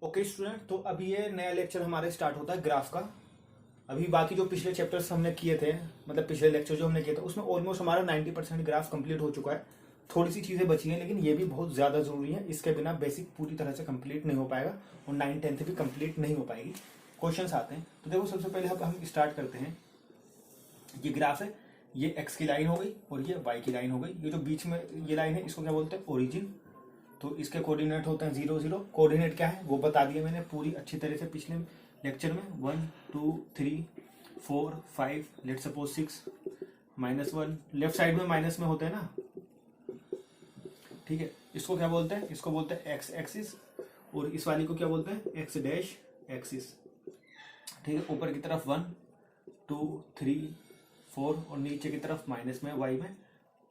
Okay student, तो अभी ये नया लेक्चर हमारा स्टार्ट होता है ग्राफ का। अभी बाकी जो पिछले चैप्टर्स हमने किए थे, मतलब पिछले लेक्चर जो हमने किए थे, उसमें ऑलमोस्ट हमारा 90% ग्राफ कंप्लीट हो चुका है। थोड़ी सी चीज़ें बची हैं, लेकिन ये भी बहुत ज़्यादा ज़रूरी है। इसके बिना बेसिक पूरी तरह से कंप्लीट नहीं हो पाएगा और 9th-10th भी कंप्लीट नहीं हो पाएगी। क्वेश्चंस आते हैं, तो देखो सबसे पहले हम स्टार्ट करते हैं। ये ग्राफ है, ये एक्स की लाइन हो गई और ये वाई की लाइन हो गई। ये जो बीच में ये लाइन है, इसको क्या बोलते हैं? ओरिजिन। तो इसके कोऑर्डिनेट होते हैं 0 0। कोऑर्डिनेट क्या है वो बता दिया मैंने पूरी अच्छी तरह से पिछले लेक्चर में। 1 2 3 4 5 लेट सपोज 6 -1। लेफ्ट साइड में माइनस में होते हैं ना, ठीक है। इसको क्या बोलते हैं? इसको बोलते हैं एक्स एक्सिस, और इस वाली को क्या बोलते हैं? एक्स डैश एक्सिस, ठीक है। ऊपर की तरफ 1 2 3 4 और नीचे की तरफ माइनस में वाई में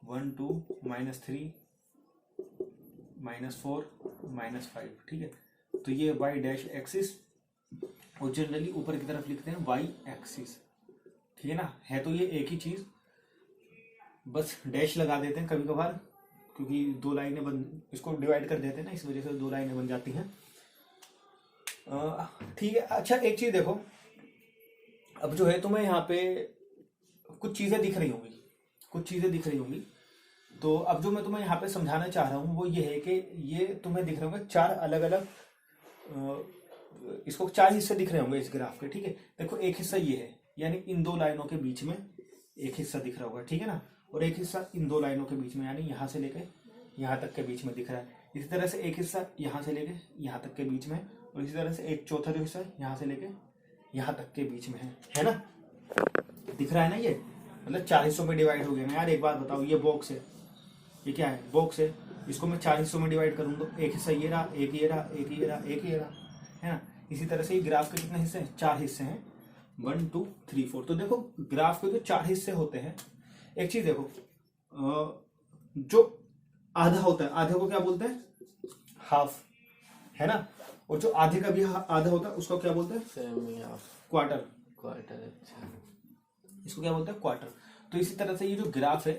1 2 -3 -4 -5, ठीक है। तो ये वाई डैश एक्सिस, और जनरली ऊपर की तरफ लिखते हैं वाई एक्सिस, ठीक है ना। है तो ये एक ही चीज, बस डैश लगा देते हैं कभी कभार, क्योंकि दो लाइनें बन, इसको डिवाइड कर देते हैं ना, इस वजह से दो लाइनें बन जाती हैं, ठीक है। अच्छा एक चीज देखो, अब जो है तुम्हें यहाँ पे कुछ चीजें दिख रही होंगी, तो अब जो मैं तुम्हें यहाँ पे समझाना चाह रहा हूँ वो ये है कि ये तुम्हें दिख रहे होंगे चार अलग अलग, इसको चार हिस्से दिख रहे होंगे इस ग्राफ के, ठीक है। देखो एक हिस्सा ये है, यानी इन दो लाइनों के बीच में एक हिस्सा दिख रहा होगा, ठीक है ना। और एक हिस्सा इन दो लाइनों के बीच में, यानी यहाँ से लेके यहाँ तक के बीच में दिख रहा है। इसी तरह से एक हिस्सा यहाँ से लेके यहाँ तक के बीच में, और इसी तरह से एक चौथा जो हिस्सा है यहाँ से लेके यहाँ तक के बीच में है ना। दिख रहा है ना, ये मतलब चार हिस्सों में डिवाइड हो गया ना। यार एक बात बताओ, ये बॉक्स है, ये क्या है? बॉक्स है। इसको मैं चार हिस्सों में डिवाइड करूँ तो एक हिस्सा ये रहा, एक ये रहा, एक ये रहा, एक ये रहा, है ना। इसी तरह से ये ग्राफ के कितने हिस्से हैं? चार हिस्से हैं, 1 2 3 4। तो देखो ग्राफ के जो चार हिस्से होते हैं, एक चीज देखो, जो आधा होता है, आधे को क्या बोलते हैं? हाफ, है ना। और जो आधे का भी आधा होता है उसको क्या बोलते हैं? Semi half, quarter. क्वार्टर। अच्छा, इसको क्या बोलते हैं? क्वार्टर। तो इसी तरह से ये जो ग्राफ है,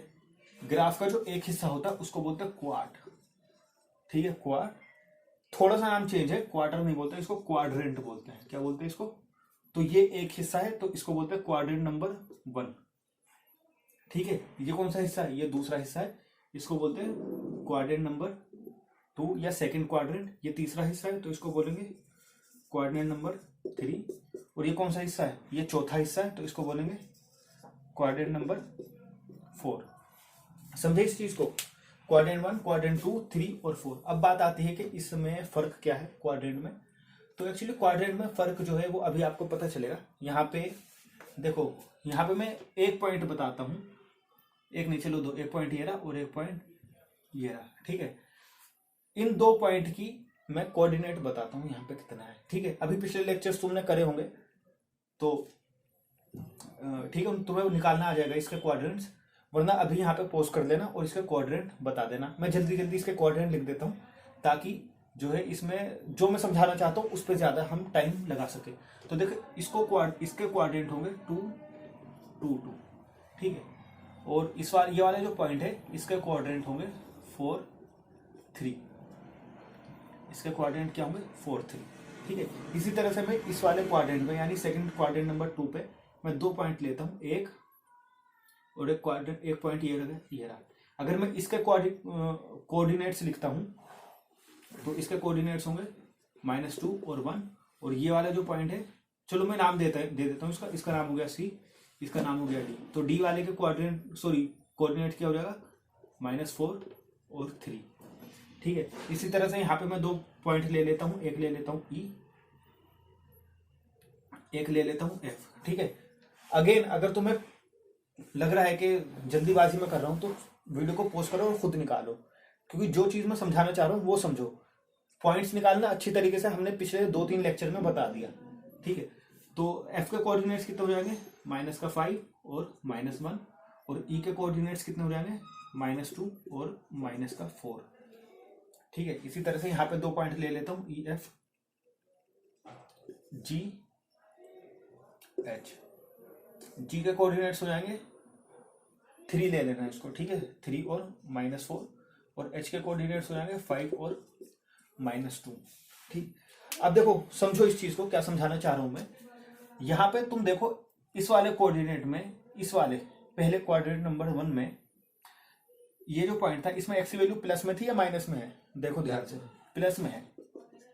ग्राफ का जो एक हिस्सा होता है उसको बोलते हैं क्वार्ट, ठीक है। क्वार्ट, थोड़ा सा नाम चेंज है, क्वार्टर नहीं बोलते इसको, क्वाड्रेंट बोलते हैं। क्या बोलते हैं इसको? तो ये एक हिस्सा है तो इसको बोलते हैं क्वाड्रेंट नंबर 1, ठीक है। ये कौन सा हिस्सा है? ये दूसरा हिस्सा है, इसको बोलते हैं क्वाड्रेंट नंबर 2 या सेकंड क्वाड्रेंट। ये तीसरा हिस्सा है तो इसको बोलेंगे क्वाड्रेंट नंबर 3। और ये कौन सा हिस्सा है? ये चौथा हिस्सा है तो इसको बोलेंगे क्वाड्रेंट नंबर 4। समझे इस चीज को? क्वाड्रेंट 1, क्वाड्रेंट 2, 3 और 4। अब बात आती है कि इसमें फर्क क्या है क्वाड्रेंट में। तो एक्चुअली क्वाड्रेंट में फर्क जो है वो अभी आपको पता चलेगा। यहाँ पे देखो, यहाँ पे मैं एक पॉइंट बताता हूँ, एक नहीं चलो दो, एक पॉइंट ये रहा और एक पॉइंट ये रहा, ठीक है। इन दो पॉइंट की मैं कोऑर्डिनेट बताता हूँ यहाँ पे कितना है, ठीक है। अभी पिछले लेक्चर्स तुमने करे होंगे तो ठीक है, तुम्हें निकालना आ जाएगा इसके क्वाड्रेंट्स, वरना अभी यहाँ पे पोस्ट कर देना और इसके क्वाड्रेंट बता देना। मैं जल्दी जल्दी इसके क्वाड्रेंट लिख देता हूँ, ताकि जो है इसमें जो मैं समझाना चाहता हूँ उस पर ज्यादा हम टाइम लगा सके। तो देखो इसके क्वाड्रेंट होंगे 2 2 2, ठीक है। और इस बार ये वाले जो पॉइंट है इसके क्वाड्रेंट होंगे 4 3, इसके क्वाड्रेंट क्या होंगे? 4 3, ठीक है। इसी तरह से मैं इस वाले क्वाड्रेंट में, यानी सेकंड क्वाड्रेंट नंबर 2 पे मैं दो पॉइंट लेता हूँ, एक और एक क्वाड्रेंट, एक पॉइंट ये रहा। अगर मैं इसके कोऑर्डिनेट्स लिखता हूँ तो इसके कोऑर्डिनेट्स होंगे -2 और 1। और ये वाला जो पॉइंट है, चलो मैं नाम दे देता हूँ इसका नाम हो गया C, इसका नाम हो गया D। तो D वाले के कोऑर्डिनेट क्या हो जाएगा? -4 और 3, ठीक है। इसी तरह से यहाँ पे मैं दो पॉइंट ले लेता हूँ, एक ले लेता हूँ E, एक ले लेता हूँ F, ठीक है। अगेन अगर तुम्हें लग रहा है कि जल्दीबाजी में कर रहा हूं तो वीडियो को पॉज करो और खुद निकालो, क्योंकि जो चीज मैं समझाना चाह रहा हूं वो समझो। पॉइंट्स निकालना अच्छी तरीके से हमने पिछले 2-3 लेक्चर में बता दिया, ठीक है। तो एफ के कोऑर्डिनेट्स कितने हो जाएंगे? -5 और -1। और ई के कोऑर्डिनेट्स कितने हो जाएंगे? -2 और -4, ठीक है। इसी तरह से यहाँ पे दो पॉइंट ले लेता हूँ, ई एफ जी एच। जी के कोऑर्डिनेट्स हो जाएंगे 3 ले लेना है इसको, ठीक है, 3 और -4। और एच के कोऑर्डिनेट्स हो जाएंगे 5 और -2, ठीक। अब देखो समझो इस चीज को, क्या समझाना चाह रहा हूं मैं। यहाँ पे तुम देखो इस वाले कोऑर्डिनेट में, इस वाले पहले कोऑर्डिनेट नंबर 1 में ये जो पॉइंट था इसमें एक्स की वैल्यू प्लस में थी या माइनस में है? देखो ध्यान से, प्लस में है,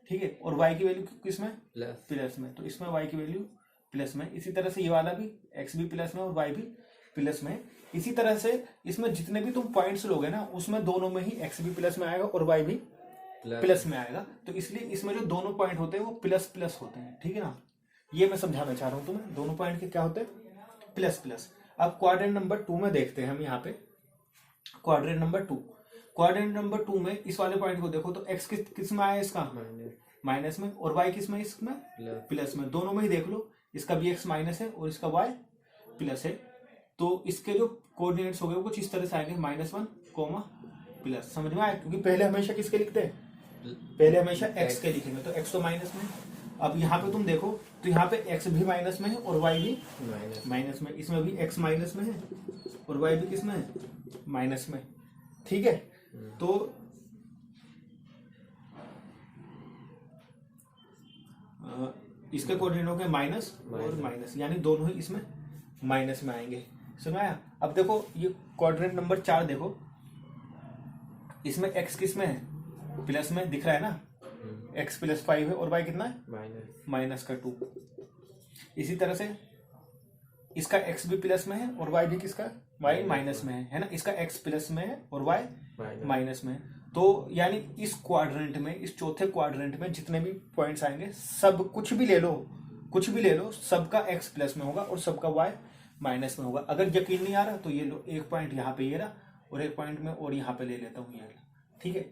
ठीक है। और वाई की वैल्यू किस में? प्लस में। तो इसमें वाई की वैल्यू प्लस में। इसी तरह से ये वाला भी एक्स भी प्लस में और वाई भी प्लस में। इसी तरह से इसमें जितने भी तुम पॉइंट्स लोगे ना उसमें दोनों में ही एक्स भी प्लस में आएगा और वाई भी प्लस में आएगा। तो इसलिए इसमें जो दोनों पॉइंट होते हैं वो प्लस प्लस होते हैं, ठीक है ना। ये मैं समझाना चाह रहा हूं तुम्हें, दोनों पॉइंट के क्या होते हैं? Plus plus. अब क्वाड्रेंट नंबर 2 में देखते हैं हम यहाँ पे। क्वाड्रेंट नंबर 2 में इस वाले पॉइंट को देखो तो एक्स किस में आया? इसका माइनस में। और वाई किस में? इसमें प्लस में। दोनों में ही देख लो, इसका भी एक्स माइनस है और इसका वाई प्लस है। तो इसके जो कोऑर्डिनेट्स हो गए वो कुछ इस तरह से आएंगे, -1, प्लस। समझ में आया? क्योंकि पहले हमेशा किसके लिखते हैं? पहले हमेशा एक्स के लिखेंगे। तो एक्स तो माइनस में। अब यहाँ पे तुम देखो तो यहाँ पे एक्स भी माइनस में है और वाई भी माइनस में। इसमें भी एक्स माइनस में है और वाई भी किस में है? माइनस में, ठीक है। तो इसके कोऑर्डिनेट हो गए माइनस और माइनस, यानी दोनों ही इसमें माइनस में आएंगे। सुनाया? अब देखो ये क्वाड्रेंट नंबर 4 देखो, इसमें एक्स किस में है? प्लस में, दिख रहा है ना। एक्स प्लस 5 है और वाई कितना है? माइनस का 2। इसी तरह से इसका एक्स भी प्लस में है और वाई भी किसका? वाई माइनस में है ना। इसका एक्स प्लस में है और वाई माइनस में है। तो यानी इस क्वाड्रेंट में, इस चौथे क्वाड्रेंट में जितने भी पॉइंट्स आएंगे सब कुछ भी ले लो, सबका एक्स प्लस में होगा और सबका वाई माइनस में होगा। अगर यकीन नहीं आ रहा तो ये लो, एक पॉइंट यहाँ पे ये रहा और एक पॉइंट में और यहाँ पे ले लेता हूँ ये, ठीक है।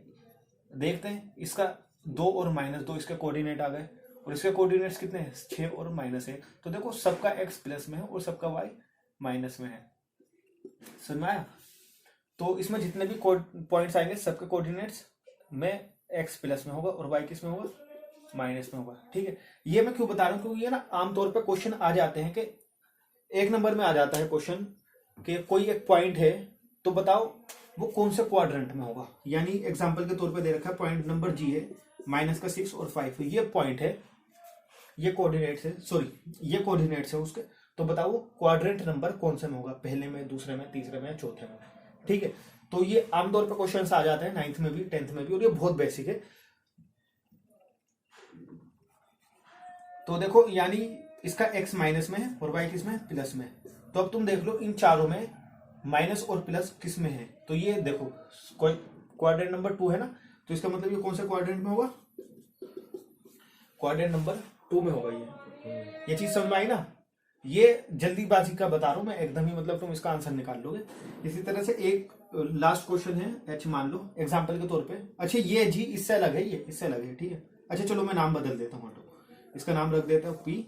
देखते हैं, इसका 2 और -2 इसके कोऑर्डिनेट आ गए और इसके कोऑर्डिनेट्स कितने हैं? 6 और -1। तो देखो सबका एक्स प्लस में है और सबका वाई माइनस में है। समझ में आया? तो इसमें जितने भी पॉइंट्स आएंगे सबके कोऑर्डिनेट्स में एक्स प्लस में होगा और वाई किस में होगा? माइनस में होगा, ठीक है। ये मैं क्यों बता रहा हूँ? क्योंकि ये ना आमतौर पर क्वेश्चन आ जाते हैं कि 1 नंबर में आ जाता है क्वेश्चन कि कोई एक पॉइंट है तो बताओ वो कौन से क्वाड्रेंट में होगा। यानी एग्जांपल के तौर पे दे रखा है पॉइंट नंबर जी है, -6 और 5 ये पॉइंट है, ये कोऑर्डिनेट्स है, सॉरी ये कोऑर्डिनेट्स है उसके। तो बताओ वो क्वाड्रेंट नंबर कौन से में होगा? पहले में, दूसरे में, तीसरे में या चौथे में, ठीक है। तो ये आमतौर पर क्वेश्चन आ जाते हैं 9th में भी, 10th में भी, और ये बहुत बेसिक है। तो देखो यानी इसका एक्स माइनस में है और वाई किस में? प्लस में। तो अब तुम देख लो इन चारों में माइनस और प्लस किस में है? तो ये देखो कोई क्वाड्रेंट नंबर 2 है ना, तो इसका मतलब ये कौन से क्वाड्रेंट में होगा? क्वाड्रेंट नंबर 2 में होगा ये चीज समझ में आई ना। ये जल्दीबाजी का बता रहा हूं मैं, एकदम ही मतलब तुम इसका आंसर निकाल लोगे। इसी तरह से एक लास्ट क्वेश्चन है, एच मान लो एग्जांपल के तौर पे। अच्छा ये जी इससे अलग है, ये इससे अलग है, ठीक है। अच्छा चलो मैं नाम बदल देता हूँ, इसका नाम रख देता हूँ P,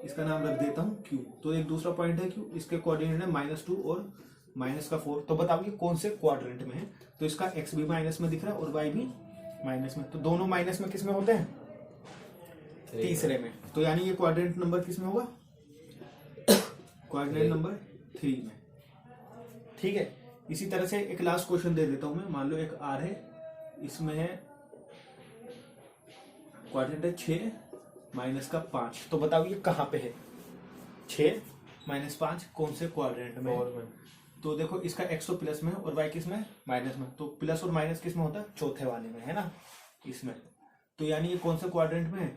इसका नाम रख देता हूँ Q। तो एक दूसरा पॉइंट है Q, इसके कोऑर्डिनेट है -2 और -4। तो बताओ ये कौन से क्वाड्रेंट में है? तो इसका x भी माइनस में दिख रहा है और y भी माइनस में। तो दोनों माइनस में किस में होते हैं? तीसरे में। तो यानी ये क्वाड्रेंट नंबर किस में होगा? क्वाड्रेंट नंबर 3 में, ठीक है। इसी तरह से एक लास्ट क्वेश्चन दे देता हूं मैं। मान लो एक R है, इसमें है क्वाड्रेंट है 6 -5। तो बताओ ये कहां पे है? 6 -5 कौन से क्वाड्रेंट में है? तो देखो इसका x तो प्लस में है और y किस में? माइनस में। तो प्लस और माइनस किस में होता है? चौथे वाले में, है ना, इसमें। तो यानी ये कौन से क्वाड्रेंट में है?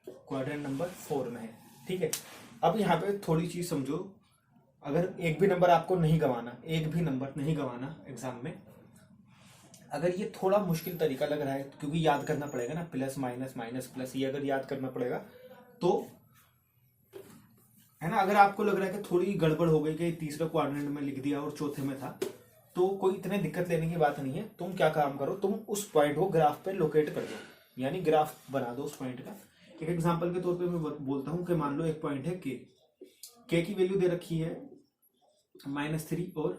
क्वाड्रेंट नंबर 4 में है, ठीक है। अब यहाँ पे थोड़ी चीज समझो, अगर एक भी नंबर आपको नहीं गंवाना, एक भी नंबर नहीं गंवाना एग्जाम में, अगर ये थोड़ा मुश्किल तरीका लग रहा है क्योंकि याद करना पड़ेगा ना, प्लस माइनस माइनस प्लस, ये अगर याद करना पड़ेगा तो है ना। अगर आपको लग रहा है कि थोड़ी गड़बड़ हो गई कि तीसरे क्वाड्रेंट में लिख दिया और चौथे में था, तो कोई इतने दिक्कत लेने की बात नहीं है। तुम क्या काम करो, तुम उस पॉइंट को ग्राफ पे लोकेट कर दो, यानी ग्राफ बना दो उस पॉइंट का। एक एग्जांपल के तौर पे मैं बोलता हूं कि मान लो एक पॉइंट है के की वैल्यू दे रखी है -3 और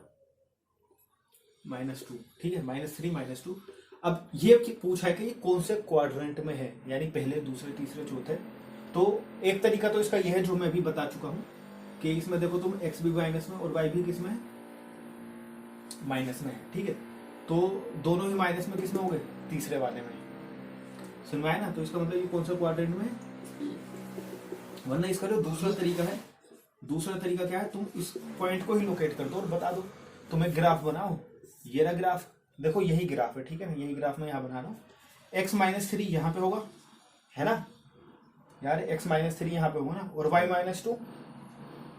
-2, ठीक है, -3 -2। अब ये पूछा है कि ये कौन से क्वाड्रेंट में है, यानी पहले, दूसरे, तीसरे, चौथे। तो एक तरीका तो इसका यह है जो मैं भी बता चुका हूं कि इसमें देखो तुम x भी माइनस में और y भी किस में है? माइनस में है, ठीक है। तो दोनों ही माइनस में किस में हो गए? तीसरे वाले में। समझ में आया ना? तो इसका मतलब ये कौन सा क्वाड्रेंट में है, वरना इसका जो दूसरा तरीका है, दूसरा तरीका क्या है, तुम इस पॉइंट को ही लोकेट कर दो और बता दो, तुम एक ग्राफ बनाओ, ये रहा ग्राफ, देखो यही ग्राफ है, ठीक है ना, यही ग्राफ मैं यहाँ बना रहा हूँ, x-3 यहाँ पे होगा, है ना यार, x-3 यहाँ पे होगा ना, और y-2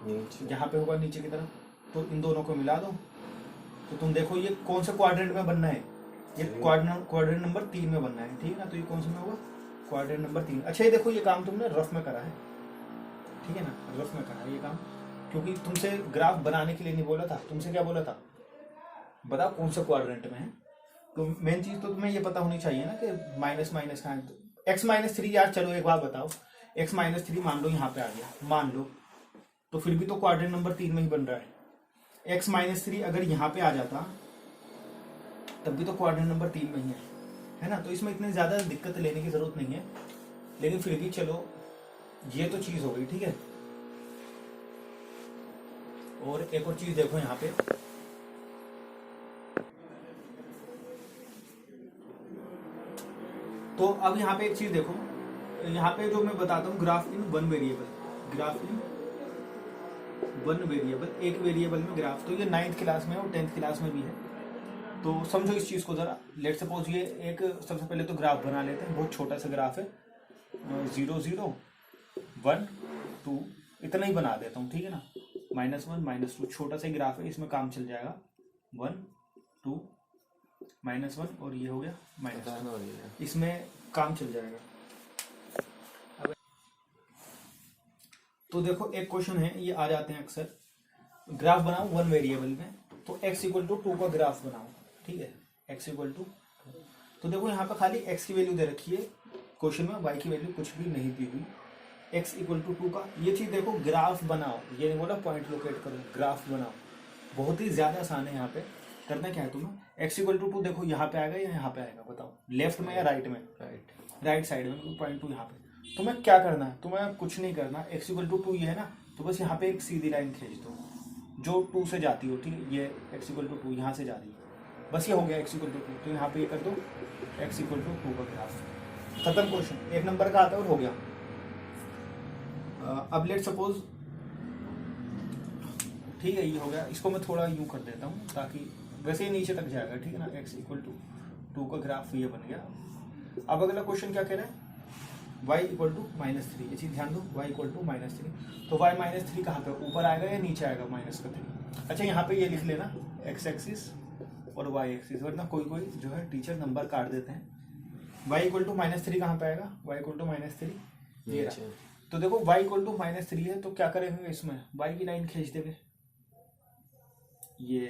नीचे। यहाँ पे होगा नीचे की तरफ, तो इन दोनों को मिला दो, तो तुम देखो ये कौन सा क्वाड्रेंट में बनना है, ये क्वाड्रेंट नंबर 3 में बनना है, ठीक है ना, तो ये कौन सा में होगा, क्वाड्रेंट नंबर 3। अच्छा ये देखो ये काम तुमने रफ में करा है, ठीक है ना, रफ में करा है ये काम, क्योंकि तुमसे ग्राफ बनाने के लिए नहीं बोला था, तुमसे क्या बोला था, बताओ कौन सा क्वाड्रेंट में है, तो मेन चीज तो तुम्हें ये पता होनी चाहिए ना कि माइनस माइनस कहाँ है, तो x-3 यार, चलो एक बात बताओ, x-3 मान लो यहाँ पे आ गया, मान लो, तो फिर भी तो क्वाड्रेंट नंबर 3 में ही बन रहा है, x-3 अगर यहाँ पे आ जाता तब भी तो क्वाड्रेंट नंबर 3 में ही है ना, तो इसमें इतनी ज्यादा दिक्कत लेने की जरूरत नहीं है, लेकिन फिर भी चलो ये तो चीज हो गई, ठीक है। और एक और चीज देखो यहाँ पे, तो अब यहाँ पे एक चीज देखो, यहाँ पे जो मैं बताता हूँ graph in one variable, graph in one variable, एक वेरिएबल में ग्राफ, तो ये 9th क्लास में और 10th क्लास में भी है, तो समझो इस चीज को जरा। लेट सपोज ये एक, सबसे पहले तो ग्राफ बना लेते हैं, बहुत छोटा सा ग्राफ है, 0 0 1 2 इतना ही बना देता हूँ, ठीक है ना, -1 -2 छोटा सा ग्राफ है, इसमें काम चल जाएगा, 1 2 -1 और ये हो गया -1, इसमें काम चल जाएगा। अब तो देखो एक क्वेश्चन है, ये आ जाते हैं अक्सर, ग्राफ बनाओ वन वेरिएबल में, तो x = 2 का ग्राफ बनाओ, ठीक है, x = 2, तो देखो यहाँ पे खाली x की वैल्यू दे रखी है क्वेश्चन में, y की वैल्यू कुछ भी नहीं दी हुई, x = 2 का, ये चीज देखो, ग्राफ बनाओ, ये नहीं बोला पॉइंट लोकेट करो, ग्राफ बनाओ, बहुत ही ज्यादा आसान है। यहाँ पे करना क्या है तुम्हें, x = 2 देखो यहाँ पे आएगा या यहाँ पे आएगा, बताओ लेफ्ट में या राइट में, राइट साइड में, पॉइंट 2 यहाँ पे, तुम्हें क्या करना है, तुम्हें कुछ नहीं करना, x = 2 ये है ना, तो बस यहाँ पे एक सीधी लाइन खींच दो जो 2 से जाती हो, ठीक है, ये x = 2 यहाँ से जा रही है, बस ये हो गया x = 2, तो यहाँ पे ये कर दो x = 2 का ग्राफ, खत्म क्वेश्चन, 1 नंबर का आता है और हो गया। अब लेट सपोज, ठीक है ये हो गया, इसको मैं थोड़ा यूं कर देता हूँ ताकि वैसे ही नीचे तक जाएगा, ठीक है ना, x = 2 का ग्राफ ये बन गया। अब अगला क्वेश्चन क्या कह रहा है, y = -3, ये चीज ध्यान दो, y = -3, तो y -3 कहाँ पे ऊपर आएगा या नीचे आएगा, -3, अच्छा यहाँ पे ये लिख लेना x एक्सिस और y एक्सिस, वरना कोई कोई जो है टीचर नंबर काट देते हैं। y = -3 कहाँ पे आएगा, y = -3 ये रहा, तो देखो y = -3 है, तो क्या करेंगे इसमें, y की लाइन खींच देंगे, ये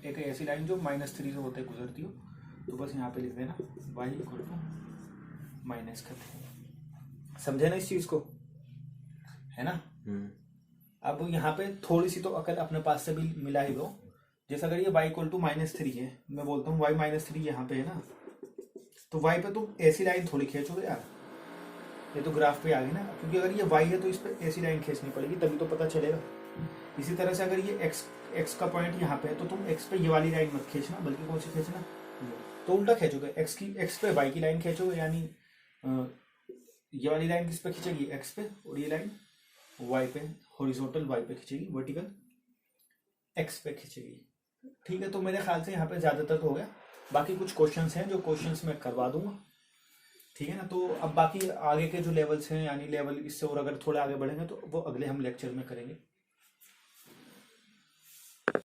एक ऐसी लाइन जो -3 से होते गुजरती हो, तो बस यहाँ पे लिख देना y = -3, समझे ना इस चीज को, है ना। अब यहाँ पे थोड़ी सी तो अकल अपने पास से भी मिला ही दो, जैसे अगर ये y = -3 है, मैं बोलता हूँ y -3 यहाँ पे है ना, तो y पे तुम ऐसी लाइन थोड़ी खींचोगे यार, ये तो ग्राफ पे आ गई ना, क्योंकि अगर ये y है तो इस पे ऐसी लाइन खींचनी पड़ेगी तभी तो पता चलेगा। इसी तरह से अगर ये x का पॉइंट यहाँ पे है, तो तुम x पे ये वाली लाइन मत खींचना, बल्कि कौन सी खींचना, तो उल्टा खींचोगे, x पे y की लाइन खींचोगे, यानी ये वाली लाइन किस पे खींचेगी, x पे, और ये लाइन y पे, हॉरिजॉन्टल y पे खींचेगी, वर्टिकल x पे खींचेगी, ठीक है। तो मेरे ख्याल से यहाँ पे ज्यादातर तो हो गया, बाकी कुछ क्वेश्चंस हैं जो क्वेश्चंस मैं करवा दूंगा, ठीक है ना। तो अब बाकी आगे के जो लेवल्स हैं, यानी लेवल इससे और अगर थोड़े आगे बढ़ेंगे तो वो अगले हम लेक्चर में करेंगे।